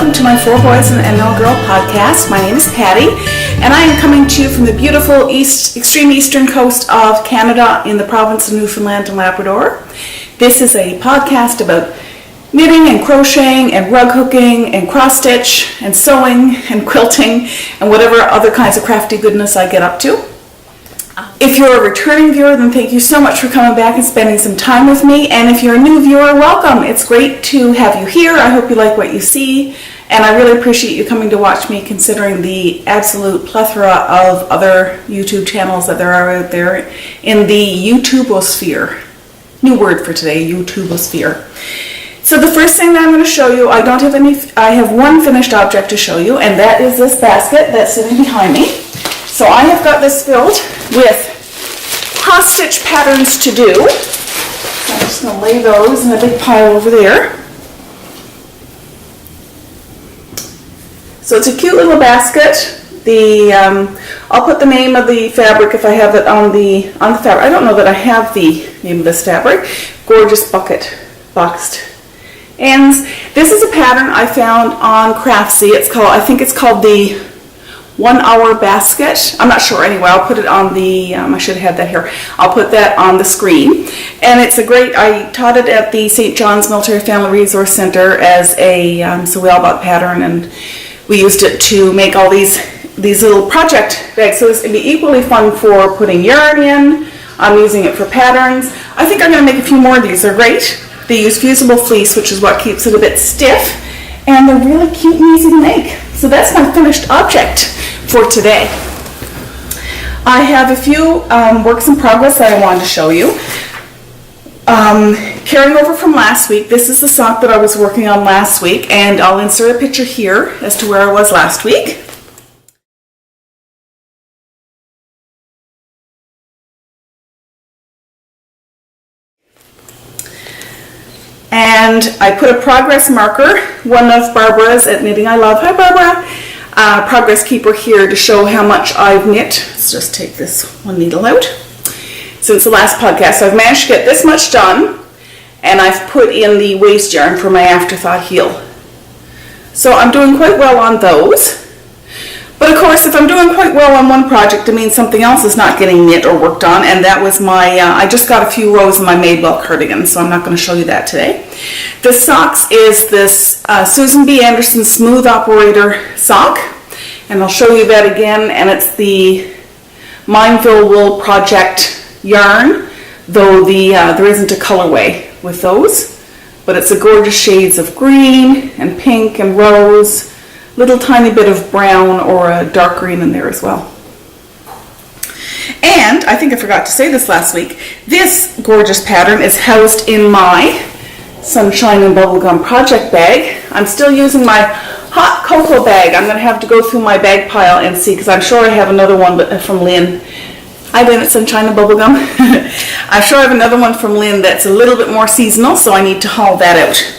welcome to my Fourboysandanlgirl podcast. My name is Patty, and I am coming to you from the beautiful extreme eastern coast of Canada in the province of Newfoundland and Labrador. This is a podcast about knitting and crocheting and rug hooking and cross stitch and sewing and quilting and whatever other kinds of crafty goodness I get up to. If you're a returning viewer, then thank you so much for coming back and spending some time with me. And if you're a new viewer, welcome. It's great to have you here. I hope you like what you see. And I really appreciate you coming to watch me, considering the absolute plethora of other YouTube channels that there are out there in the YouTubosphere. New word for today, YouTubosphere. So the first thing that I'm going to show you, I have one finished object to show you, and that is this basket that's sitting behind me. So I have got this filled with cross-stitch patterns to do. So I'm just going to lay those in a big pile over there. So it's a cute little basket. I'll put the name of the fabric if I have it on the fabric. I don't know that I have the name of this fabric. Gorgeous bucket boxed ends. This is a pattern I found on Craftsy. I think it's called the 1 hour basket. I'm not sure anyway. I'll put it on the, I should have had that here. I'll put that on the screen. And it's I taught it at the St. John's Military Family Resource Center as a, so we all bought pattern, and we used it to make all these little project bags. So this would be equally fun for putting yarn in. I'm using it for patterns. I think I'm going to make a few more of these. They're great. They use fusible fleece, which is what keeps it a bit stiff. And they're really cute and easy to make. So that's my finished object for today. I have a few works in progress that I wanted to show you. Carrying over from last week, this is the sock that I was working on last week, and I'll insert a picture here as to where I was last week. And I put a progress marker, one of Barbara's at Knitting I Love. Hi, Barbara. Progress keeper here to show how much I've knit. Let's just take this one needle out. Since the last podcast, so I've managed to get this much done, and I've put in the waste yarn for my afterthought heel. So I'm doing quite well on those. But of course, if I'm doing quite well on one project, it means something else is not getting knit or worked on, and that was my, I just got a few rows of my Madewell cardigan, so I'm not going to show you that today. The socks is this Susan B. Anderson Smooth Operator sock, and I'll show you that again, and it's the Mineville Wool Project yarn, though there isn't a colorway with those, but it's a gorgeous shades of green and pink and rose, little tiny bit of brown or a dark green in there as well. And I think I forgot to say this last week, this gorgeous pattern is housed in my Sunshine and Bubblegum project bag. I'm still using my hot cocoa bag. I'm going to have to go through my bag pile and see, because I'm sure I have another one from Lynn. Hi, Lynn at Sunshine and Bubblegum. I'm sure I have another one from Lynn that's a little bit more seasonal, so I need to haul that out.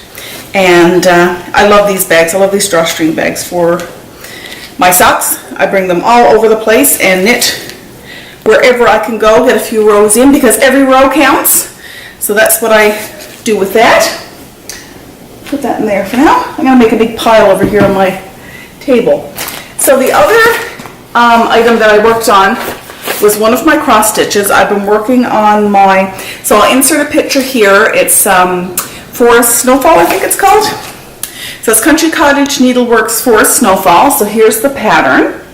And I love these bags. I love these drawstring bags for my socks. I bring them all over the place and knit wherever I can go, get a few rows in, because every row counts. So that's what I do with that. Put that in there for now. I'm going to make a big pile over here on my table. So the other item that I worked on was one of my cross stitches. I've been working on so I'll insert a picture here. It's Forest Snowfall, I think it's called. So it's Country Cottage Needleworks Forest Snowfall. So here's the pattern.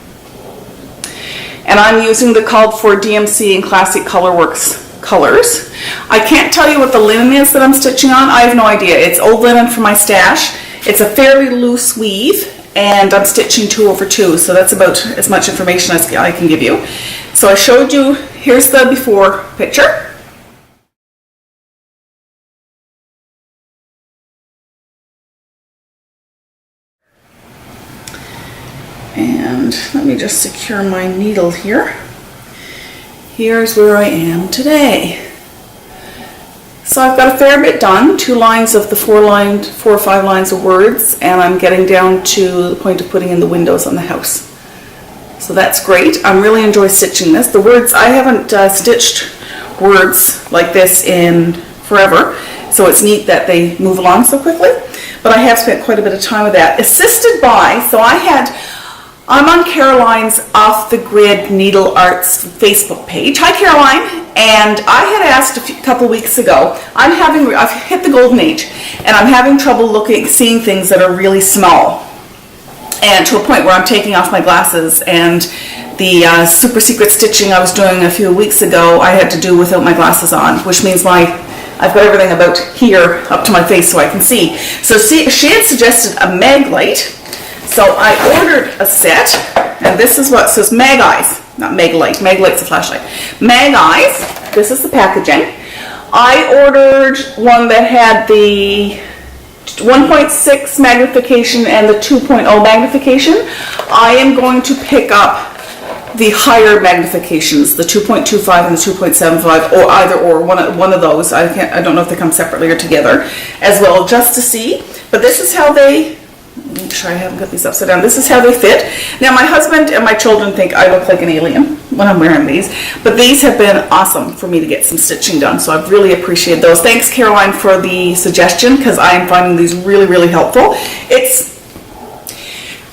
And I'm using the called for DMC and Classic Colorworks colors. I can't tell you what the linen is that I'm stitching on. I have no idea. It's old linen from my stash. It's a fairly loose weave, and I'm stitching 2 over 2. So that's about as much information as I can give you. So I showed you, here's the before picture. And let me just secure my needle here. Here's where I am today. So I've got a fair bit done, 2 lines of the 4 or 5 lines of words, and I'm getting down to the point of putting in the windows on the house. So that's great. I really enjoy stitching this. The words, I haven't stitched words like this in forever. So it's neat that they move along so quickly. But I have spent quite a bit of time with that. Assisted by, so I'm on Caroline's Off the Grid Needle Arts Facebook page. Hi Caroline, and I had asked a couple weeks ago, I've hit the golden age, and I'm having trouble seeing things that are really small. And to a point where I'm taking off my glasses, and the super secret stitching I was doing a few weeks ago, I had to do without my glasses on, which means I've got everything about here up to my face so I can see. So she had suggested a mag light. So I ordered a set, and this is what, so it's Mag Eyes, not Mag Light. Mag Light's a flashlight. Mag Eyes, this is the packaging. I ordered one that had the 1.6 magnification and the 2.0 magnification. I am going to pick up the higher magnifications, the 2.25 and the 2.75, or either or, one of those. I don't know if they come separately or together as well, just to see. But this is how they, make sure I haven't got these upside down. This is how they fit. Now my husband and my children think I look like an alien when I'm wearing these, but these have been awesome for me to get some stitching done, so I've really appreciated those. Thanks Caroline for the suggestion, because I am finding these really, really helpful. It's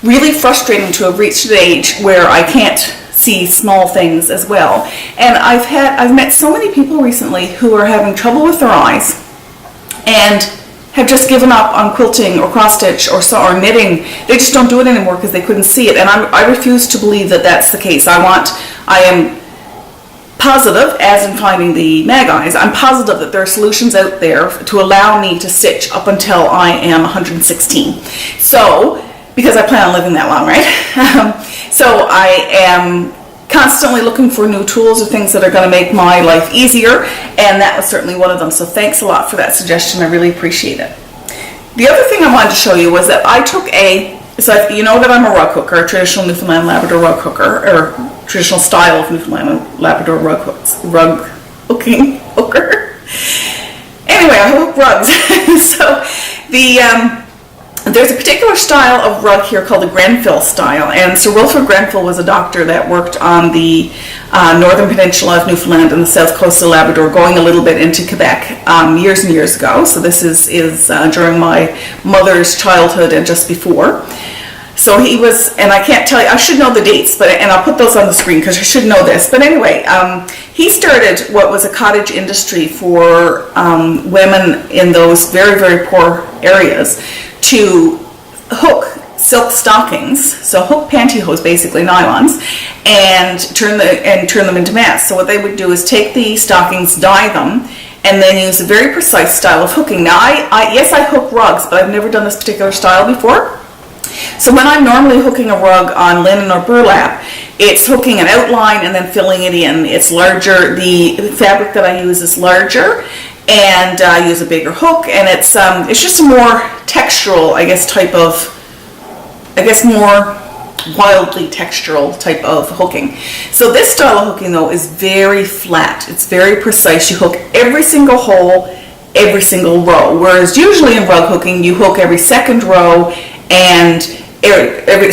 really frustrating to have reached an age where I can't see small things as well. And I've met so many people recently who are having trouble with their eyes and have just given up on quilting or cross stitch or knitting. They just don't do it anymore because they couldn't see it. And I refuse to believe that that's the case. I am positive, as in finding the Mag Eyes, I'm positive that there are solutions out there to allow me to stitch up until I am 116. So, because I plan on living that long, right? So I am constantly looking for new tools or things that are going to make my life easier, and that was certainly one of them. So thanks a lot for that suggestion. I really appreciate it. The other thing I wanted to show you was that I took so you know that I'm a rug hooker, a traditional Newfoundland Labrador rug hooker, or traditional style of Newfoundland and Labrador rug hooking hooker. Anyway, I hook rugs. So there's a particular style of rug here called the Grenfell style, and Sir Wilfrid Grenfell was a doctor that worked on the northern peninsula of Newfoundland and the south coast of Labrador, going a little bit into Quebec years and years ago. So this is during my mother's childhood and just before. So he was, and I can't tell you, I should know the dates, and I'll put those on the screen because I should know this. But anyway, he started what was a cottage industry for women in those very, very poor areas to hook silk stockings, so hook pantyhose, basically nylons, and turn them into mats. So what they would do is take the stockings, dye them, and then use a very precise style of hooking. Now, yes, I hook rugs, but I've never done this particular style before. So when I'm normally hooking a rug on linen or burlap, it's hooking an outline and then filling it in. It's larger. The fabric that I use is larger, and I use a bigger hook, and it's just a more textural, more wildly textural type of hooking. So this style of hooking, though, is very flat. It's very precise. You hook every single hole, every single row, whereas usually in rug hooking you hook every second row and every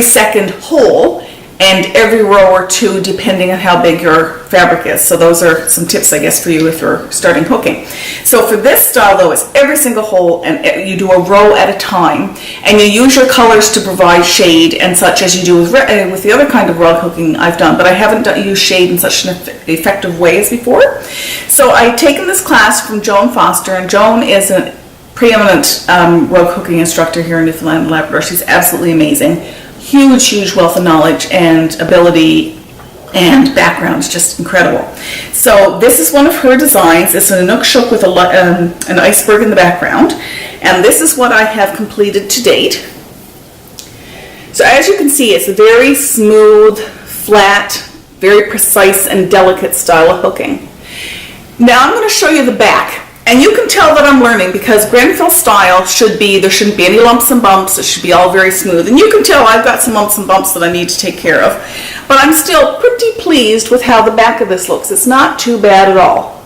second hole and every row or two, depending on how big your fabric is. So those are some tips, I guess, for you if you're starting hooking. So for this style, though, it's every single hole, and you do a row at a time, and you use your colors to provide shade and such, as you do with the other kind of rug hooking I've done, but I haven't used shade in such an effective way as before. So I've taken this class from Joan Foster, and Joan is a preeminent rug hooking instructor here in Newfoundland and Labrador. She's absolutely amazing. Huge wealth of knowledge and ability and background. Is just incredible. So this is one of her designs. It's an Inukshuk with an iceberg in the background, and this is what I have completed to date. So as you can see, it's a very smooth, flat, very precise and delicate style of hooking. Now I'm going to show you the back. And you can tell that I'm learning, because Grenfell style there shouldn't be any lumps and bumps. It should be all very smooth. And you can tell I've got some lumps and bumps that I need to take care of. But I'm still pretty pleased with how the back of this looks. It's not too bad at all.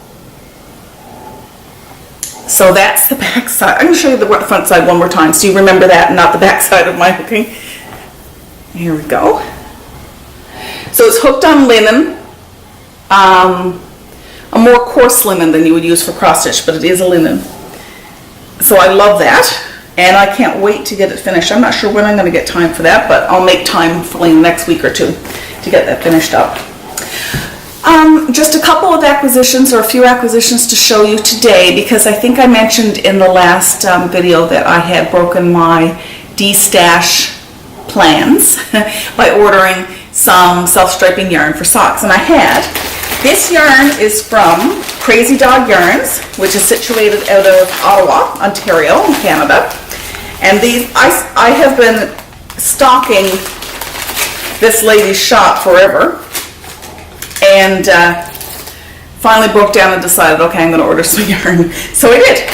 So that's the back side. I'm going to show you the front side one more time so you remember that and not the back side of my hooking. Here we go. So it's hooked on linen. a more coarse linen than you would use for cross stitch, but it is a linen. So I love that, and I can't wait to get it finished. I'm not sure when I'm going to get time for that, but I'll make time for the next week or two to get that finished up. Just a couple of acquisitions, or a few acquisitions to show you today, because I think I mentioned in the last video that I had broken my de-stash plans by ordering some self-striping yarn for socks, and I had. This yarn is from Crazy Dog Yarns, which is situated out of Ottawa, Ontario, in Canada. And these, I have been stalking this lady's shop forever, and finally broke down and decided, okay, I'm going to order some yarn. So I did.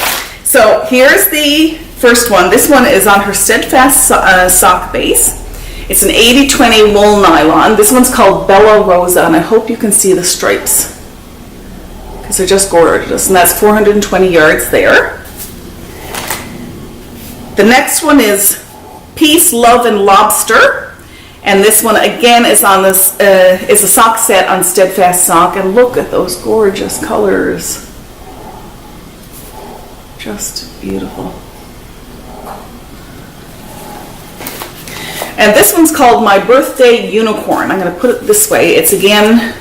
So here's the first one. This one is on her Steadfast sock base. It's an 80-20 wool nylon. This one's called Bella Rosa, and I hope you can see the stripes because they're just gorgeous. And that's 420 yards there. The next one is Peace, Love, and Lobster, and this one again is on this is a sock set on Steadfast sock. And look at those gorgeous colors, just beautiful. And this one's called My Birthday Unicorn. I'm going to put it this way. It's again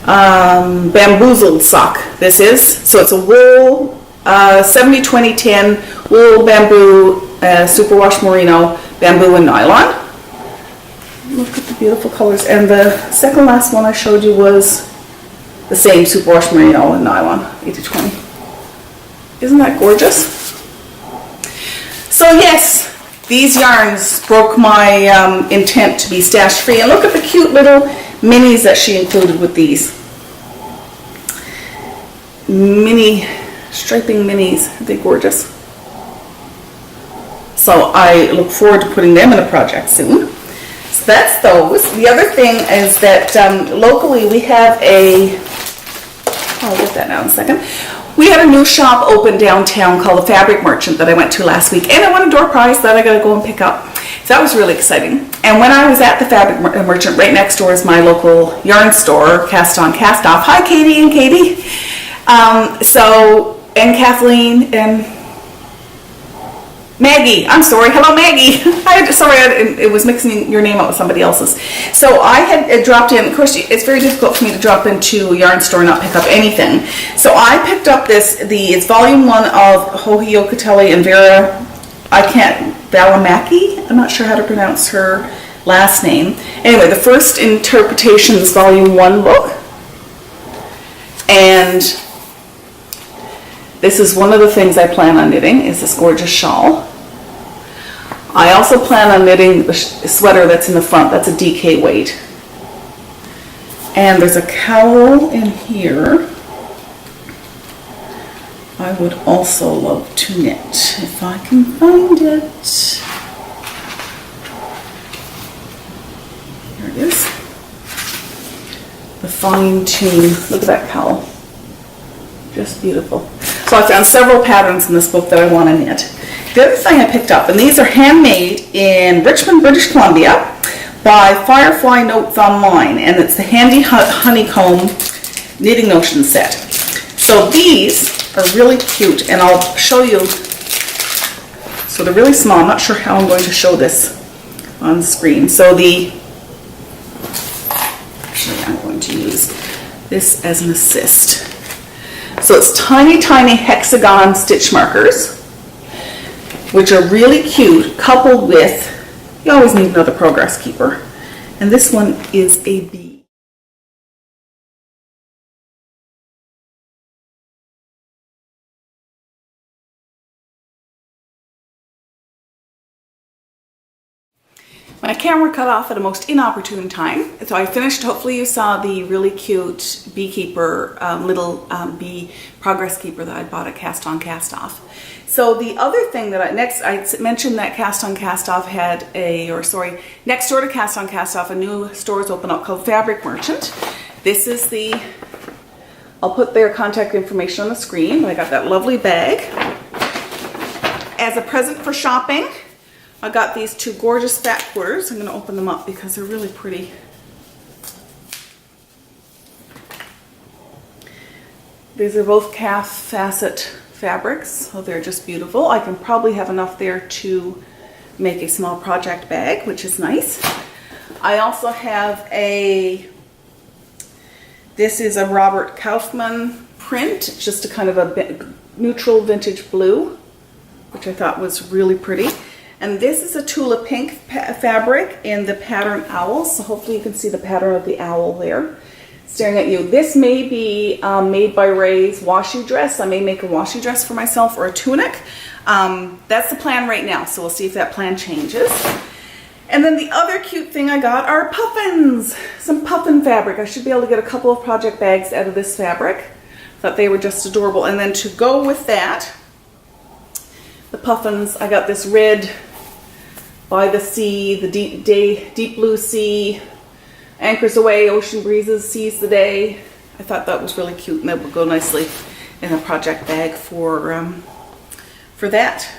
bamboozled sock. This is. So it's a wool 70-20-10 wool, bamboo, superwash merino, bamboo, and nylon. Look at the beautiful colors. And the second last one I showed you was the same superwash merino and nylon, 80-20. Isn't that gorgeous? So yes, these yarns broke my intent to be stash free. And look at the cute little minis that she included with these. Mini striping minis. Aren't they gorgeous? So I look forward to putting them in a project soon. So that's those. The other thing is that locally we have a, I'll get that now in a second. We had a new shop open downtown called the Fabric Merchant that I went to last week, and I won a door prize that I got to go and pick up. So that was really exciting. And when I was at the Fabric Merchant, right next door is my local yarn store, Cast On Cast Off. Hi, Katie and Katie. And Kathleen and Maggie. I'm sorry. Hello, Maggie. It was mixing your name up with somebody else's. So I had dropped in. Of course, it's very difficult for me to drop into a yarn store and not pick up anything. So I picked up it's volume 1 of Joji Locatelli and Vera, Valimaki. I'm not sure how to pronounce her last name. Anyway, the First Interpretations volume 1 book. And this is one of the things I plan on knitting, is this gorgeous shawl. I also plan on knitting the sweater that's in the front. That's a DK weight. And there's a cowl in here I would also love to knit, if I can find it. Here it is. The fine tune. Look at that cowl. Just beautiful. So I found several patterns in this book that I want to knit. The other thing I picked up, and these are handmade in Richmond, British Columbia by Firefly Notes Online, and it's the Handy Honeycomb Knitting Notion set. So these are really cute, and I'll show you. So they're really small. I'm not sure how I'm going to show this on the screen. So actually I'm going to use this as an assist. So it's tiny, tiny hexagon stitch markers, which are really cute, coupled with, you always need another progress keeper. And this one is a bee. My camera cut off at a most inopportune time, so I finished. Hopefully you saw the really cute beekeeper, little bee progress keeper that I bought at Cast On Cast Off. So the other thing that I mentioned that Cast On Cast Off had next door to Cast On Cast Off, a new store is open up called Fabric Merchant. This is I'll put their contact information on the screen. I got that lovely bag. As a present for shopping, I got these two gorgeous fat quarters. I'm going to open them up because they're really pretty. These are both calf facet fabrics, so they're just beautiful. I can probably have enough there to make a small project bag, which is nice. I also have this is a Robert Kaufman print, just a kind of a neutral vintage blue, which I thought was really pretty. And this is a Tula Pink fabric in the pattern owl, so hopefully you can see the pattern of the owl there staring at you. This may be made by Ray's washi dress. I may make a washi dress for myself or a tunic. That's the plan right now, so we'll see if that plan changes. And then the other cute thing I got are puffins, some puffin fabric. I should be able to get a couple of project bags out of this fabric. Thought they were just adorable. And then to go with that, the puffins, I got this red by the sea, the deep blue sea, anchors away, ocean breezes, seize the day. I thought that was really cute, and that would go nicely in a project bag for that.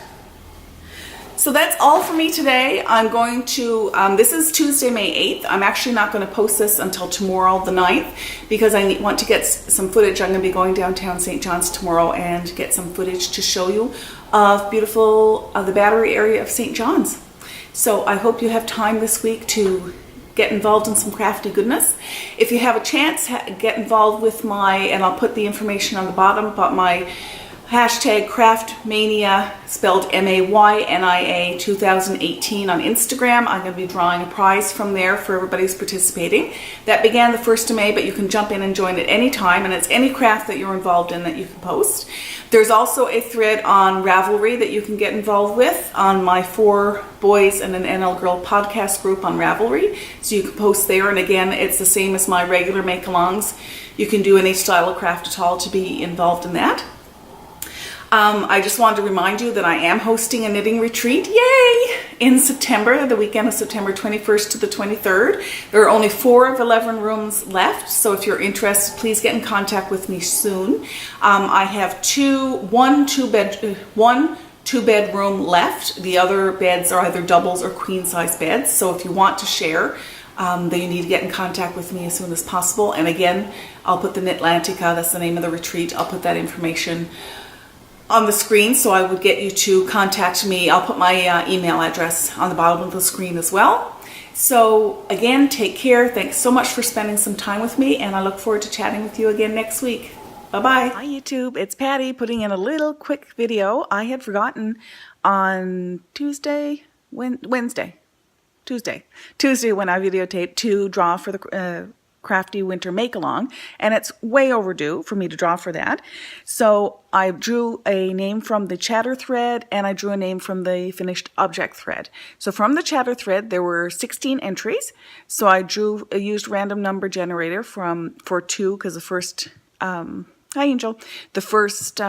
So that's all for me today. I'm going to, this is Tuesday, May 8th. I'm actually not going to post this until tomorrow, the 9th, because I want to get some footage. I'm going to be going downtown St. John's tomorrow and get some footage to show you of beautiful, the Battery area of St. John's. So I hope you have time this week to get involved in some crafty goodness. If you have a chance, get involved with and I'll put the information on the bottom about my hashtag Craftmania, spelled MAYNIA 2018 on Instagram. I'm going to be drawing a prize from there for everybody who's participating. That began the 1st of May, but you can jump in and join at any time, and it's any craft that you're involved in that you can post. There's also a thread on Ravelry that you can get involved with on my 4 Boys and an NL Girl podcast group on Ravelry. So you can post there, and again, it's the same as my regular make-alongs. You can do any style of craft at all to be involved in that. I just wanted to remind you that I am hosting a knitting retreat, yay, in September, the weekend of September 21st to the 23rd. There are only 4 of 11 rooms left, so if you're interested, please get in contact with me soon. I have one two-bedroom left. The other beds are either doubles or queen-size beds, so if you want to share, then you need to get in contact with me as soon as possible. And again, I'll put the Knitlantica, that's the name of the retreat, I'll put that information on the screen, so I would get you to contact me. I'll put my email address on the bottom of the screen as well. So again, take care. Thanks so much for spending some time with me, and I look forward to chatting with you again next week. Bye-bye. Hi YouTube, it's Patty putting in a little quick video. I had forgotten on Tuesday when I videotaped to draw for the crafty winter make-along, and it's way overdue for me to draw for that. So I drew a name from the chatter thread, and I drew a name from the finished object thread. So from the chatter thread there were 16 entries, so I used random number generator for 2, because the first hi Angel, the first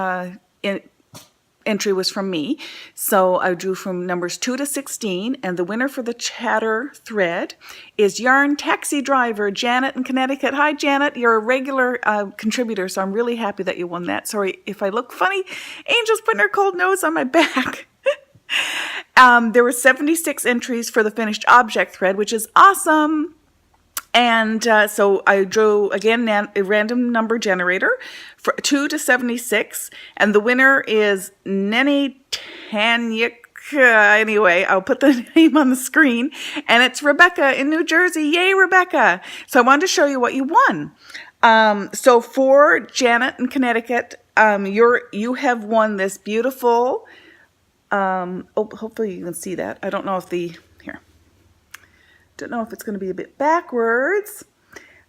entry was from me. So I drew from numbers 2 to 16, and the winner for the chatter thread is Yarn Taxi Driver, Janet in Connecticut. Hi Janet, you're a regular contributor, so I'm really happy that you won that. Sorry if I look funny. Angel's putting her cold nose on my back. There were 76 entries for the finished object thread, which is awesome. And so I drew, again, a random number generator for 2 to 76. And the winner is Nene Tanyik. Anyway, I'll put the name on the screen. And it's Rebecca in New Jersey. Yay, Rebecca. So I wanted to show you what you won. So for Janet in Connecticut, you have won this beautiful, hopefully you can see that. I don't know if don't know if it's going to be a bit backwards,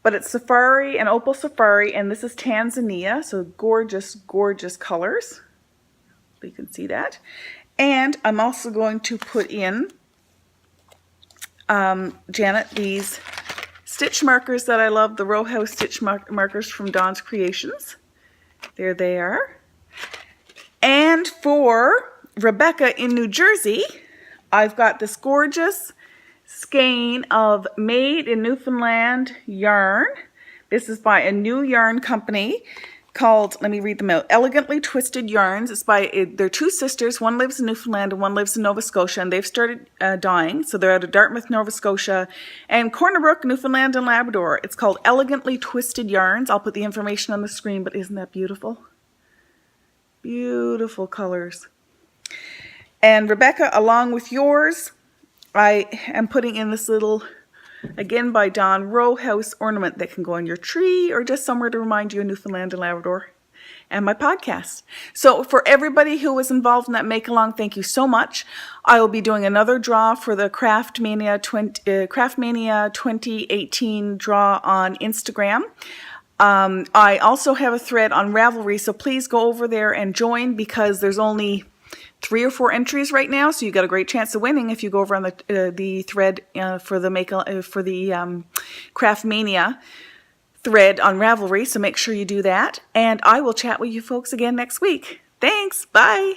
but it's Safari and Opal Safari, and this is Tanzania, so gorgeous, gorgeous colors. You can see that. And I'm also going to put in, Janet, these stitch markers that I love, the Row House stitch markers from Dawn's Creations. There they are. And for Rebecca in New Jersey, I've got this gorgeous skein of Made in Newfoundland yarn. This is by a new yarn company called, let me read them out, Elegantly Twisted Yarns. It's by, they're two sisters. One lives in Newfoundland and one lives in Nova Scotia, and they've started dyeing. So they're out of Dartmouth, Nova Scotia, and Corner Brook, Newfoundland and Labrador. It's called Elegantly Twisted Yarns. I'll put the information on the screen, but isn't that beautiful? Beautiful colors. And Rebecca, along with yours, I am putting in this little, again by Dawn, row house ornament that can go on your tree or just somewhere to remind you of Newfoundland and Labrador and my podcast. So for everybody who was involved in that make-along, thank you so much. I will be doing another draw for the Craft Mania 2018 draw on Instagram. I also have a thread on Ravelry, so please go over there and join because there's only 3 or 4 entries right now, so you got a great chance of winning if you go over on the thread for the Craft Mania thread on Ravelry. So make sure you do that, and I will chat with you folks again next week. Thanks. Bye.